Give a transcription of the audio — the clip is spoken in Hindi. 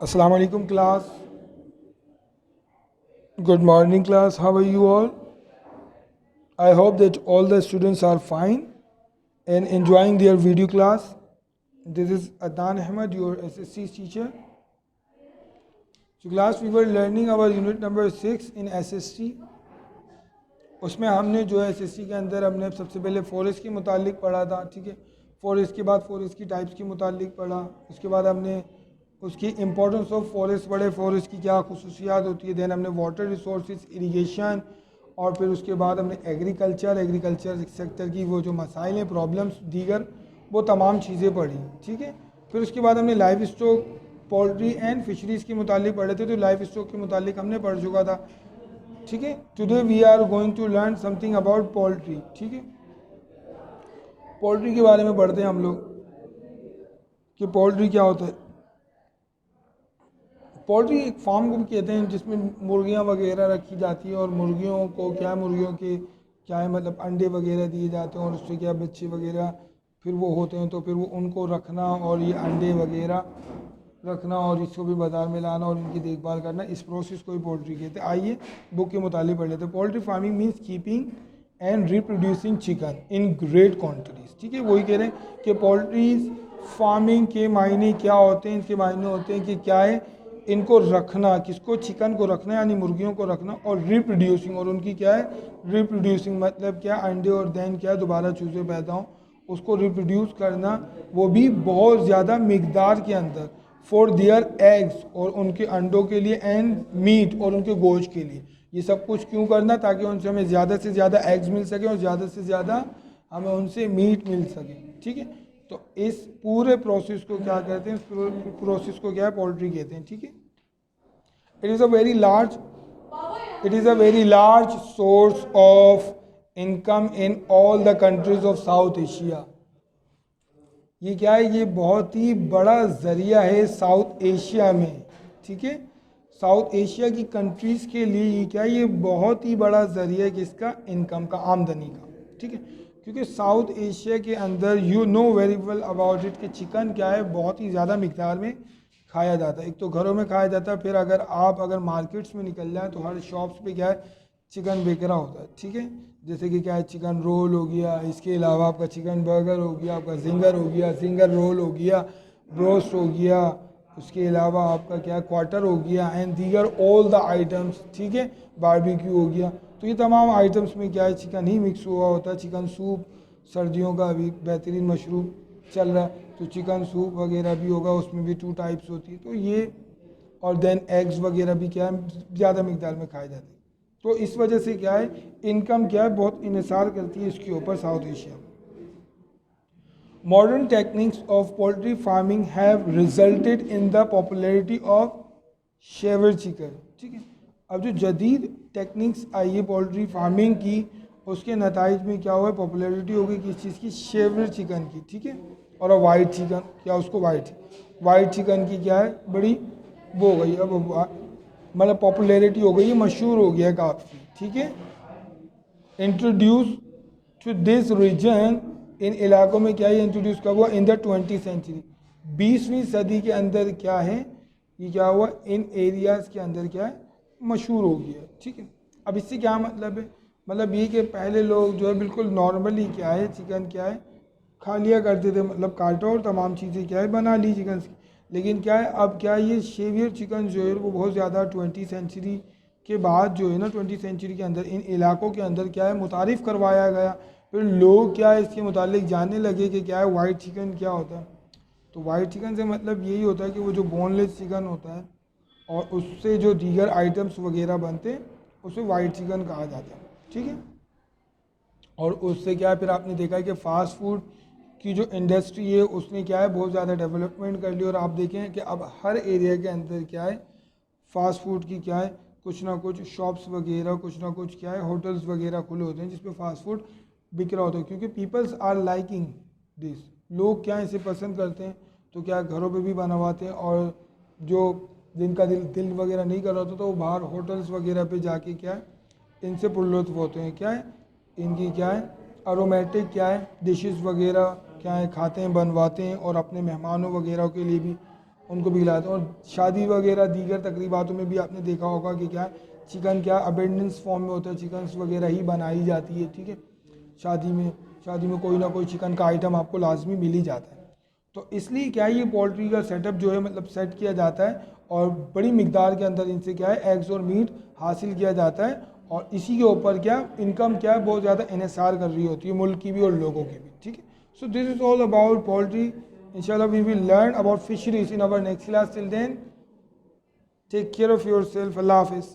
Assalamu alaikum class. Good morning class. How are you all? I hope that all the students are fine and enjoying their video class. This is Adnan Ahmed, your SSC teacher. So class, we were learning our unit number 6 in SSC. उसमें हमने जो है SSC के अंदर हमने सबसे पहले फॉरेस्ट के मुतालिक पढ़ा था, ठीक है। फॉरेस्ट के बाद फॉरेस्ट की टाइप्स के मुतालिक पढ़ा। उसके बाद हमने उसकी इम्पोर्टेंस ऑफ फॉरेस्ट पढ़े, फॉरेस्ट की क्या खुसूसियात होती है। दैन हमने वाटर रिसोर्सेज, इरिगेशन, और फिर उसके बाद हमने एग्रीकल्चर सेक्टर की वो जो मसाइल हैं, प्रॉब्लम्स दीगर, वो तमाम चीज़ें पढ़ी, ठीक है। फिर उसके बाद हमने live stock, poultry and fisheries के मुतालिक पढ़े थे। तो लाइव स्टॉक के मुतालिक हमने पढ़ चुका था, ठीक है। Today we are going to learn something about poultry, ठीक है। पोल्ट्री के बारे में पढ़ते हैं हम लोग कि पोल्ट्री क्या होता है। पोल्ट्री एक फार्म को भी कहते हैं जिसमें मुर्गियां वगैरह रखी जाती है, और मुर्गियों को क्या, मुर्गियों के क्या है मतलब अंडे वगैरह दिए जाते हैं, और उससे क्या बच्चे वगैरह फिर वो होते हैं। तो फिर वो उनको रखना और ये अंडे वगैरह रखना और इसको भी बाज़ार में लाना और इनकी देखभाल करना, इस प्रोसेस को ही पोल्ट्री कहते हैं। आइए बुक के मुताबिक पढ़ लेते हैं। Poultry farming means keeping and reproducing chicken in great quantities, ठीक है। वही कह रहे हैं कि पोल्ट्रीज फार्मिंग के मायने क्या होते हैं। इसके मायने होते हैं कि क्या है, इनको रखना, किसको, चिकन को रखना यानी मुर्गियों को रखना, और रिप्रोड्यूसिंग, और उनकी क्या है रिप्रोड्यूसिंग मतलब क्या, अंडे और दैन क्या दोबारा चूजे पैदा हों, उसको रिप्रोड्यूस करना, वो भी बहुत ज़्यादा मिकदार के अंदर, फॉर देयर एग्स, और उनके अंडों के लिए, एंड मीट, और उनके गोश्त के लिए। ये सब कुछ क्यों करना, ताकि उनसे हमें ज़्यादा से ज़्यादा एग्स मिल सके और ज़्यादा से ज़्यादा हमें उनसे मीट मिल सके, ठीक है। तो इस पूरे प्रोसेस को क्या कहते हैं, इस प्रोसेस को क्या है, पोल्ट्री कहते हैं, ठीक है। It is a very large it is a very large source of income in all the countries of South Asia. ये क्या है, ये बहुत ही बड़ा ज़रिया है साउथ एशिया में, ठीक है। साउथ एशिया की कंट्रीज़ के लिए ये क्या है, ये बहुत ही बड़ा ज़रिया है किसका, इनकम का, आमदनी का, ठीक है। क्योंकि साउथ एशिया के अंदर you know very well about it कि चिकन क्या है, बहुत ही ज़्यादा मिकदार में खाया जाता है। एक तो घरों में खाया जाता है, फिर अगर मार्केट्स में निकल जाए तो हर शॉप्स पे क्या है, चिकन बिक रहा होता है, ठीक है। जैसे कि क्या है, चिकन रोल हो गया, इसके अलावा आपका चिकन बर्गर हो गया, आपका जिंगर हो गया, जिंगर रोल हो गया, ब्रोस्ट हो गया, उसके अलावा आपका क्या है, क्वार्टर हो गया, एंड दीगर ऑल द आइटम्स, ठीक है, बारबेक्यू हो गया। तो ये तमाम आइटम्स में क्या है, चिकन ही मिक्स हुआ होता है। चिकन सूप सर्दियों का अभी बेहतरीन मशरूब चल रहा है, तो चिकन सूप वगैरह भी होगा, उसमें भी 2 टाइप्स होती है। तो ये, और देन एग्स वगैरह भी क्या है, ज़्यादा मिकदार में खाए जाते हैं। तो इस वजह से क्या है, इनकम क्या है, बहुत इन्हिसार करती है इसके ऊपर south Asia. Modern techniques of poultry farming have resulted in the popularity of shaver chicken, ठीक है। अब जो जदीद टेक्निक्स आई है पोल्ट्री फार्मिंग की, उसके नताइज में क्या हुआ है, पॉपुलैरिटी हो गई किस चीज़ की, शेवर चिकन की, ठीक है। और वाइट चिकन, क्या उसको वाइट चिकन की क्या है, बड़ी वो हो गई, अब मतलब पॉपुलैरिटी हो गई है, मशहूर हो गया काफ़ी, ठीक है। इंट्रोड्यूस टू दिस रीजन, इन इलाकों में क्या है, इंट्रोड्यूस कब हुआ, इन द 20th सेंचुरी, 20वीं सदी के अंदर क्या है, ये क्या हुआ, इन एरियाज़ के अंदर क्या है, मशहूर हो गया, ठीक है। अब इससे क्या मतलब है, मतलब ये कि पहले लोग जो है बिल्कुल नॉर्मली क्या है, चिकन क्या है खा लिया करते थे, मतलब काटा और तमाम चीज़ें क्या है बना ली चिकन की। लेकिन क्या है, अब क्या है, ये शेवियर चिकन जो है वो बहुत ज़्यादा 20th सेंचुरी के बाद जो है ना, 20th सेंचुरी के अंदर इन इलाकों के अंदर क्या है, मुतारिफ़ करवाया गया। फिर लोग क्या है, इसके मुतालिक जानने लगे कि क्या है, वाइट चिकन क्या होता है। तो वाइट चिकन से मतलब यही होता है कि वो जो बोनलेस चिकन होता है और उससे जो दीगर आइटम्स वगैरह बनते हैं, उसे वाइट चिकन कहा जाता है, ठीक है। और उससे क्या है, फिर आपने देखा है कि फ़ास्ट फूड की जो इंडस्ट्री है उसने क्या है, बहुत ज़्यादा डेवलपमेंट कर ली। और आप देखें कि अब हर एरिया के अंदर क्या है, फ़ास्ट फूड की क्या है, कुछ ना कुछ शॉप्स वगैरह, कुछ ना कुछ क्या है, होटल्स वगैरह खुले होते हैं जिसपे फ़ास्ट फूड बिक रहा होता है। क्योंकि पीपल्स आर लाइकिंग दिस, लोग क्या इसे पसंद करते हैं, तो क्या घरों पे भी बनवाते हैं। और जो जिनका दिल वगैरह नहीं कर रहा होता तो वो बाहर होटल्स वगैरह पे जाके क्या है, इनसे पुरलुत्फ़ होते हैं। क्या है, इनकी क्या है, अरोमेटिक क्या है, डिशेस वगैरह क्या है खाते हैं, बनवाते हैं, और अपने मेहमानों वगैरह के लिए भी उनको भी खिलाते हैं। और शादी वगैरह दीगर तकरीबातों में भी आपने देखा होगा कि क्या चिकन क्या अबेंडेंस फॉर्म में होता है, चिकन्स वगैरह ही बनाई जाती है, ठीक है। शादी में कोई ना कोई चिकन का आइटम आपको लाजमी मिल ही जाता है। तो इसलिए क्या है ये पोल्ट्री का सेटअप जो है मतलब सेट किया जाता है और बड़ी मिकदार के अंदर इनसे क्या है एग्स और मीट हासिल किया जाता है, और इसी के ऊपर क्या इनकम क्या है बहुत ज़्यादा इन्हिसार कर रही होती है मुल्क की भी और लोगों की भी, ठीक है। So this is all about poultry. इंशाल्लाह we will learn about fisheries in our next class. Till then take care of your self. अल्लाह हाफिज़।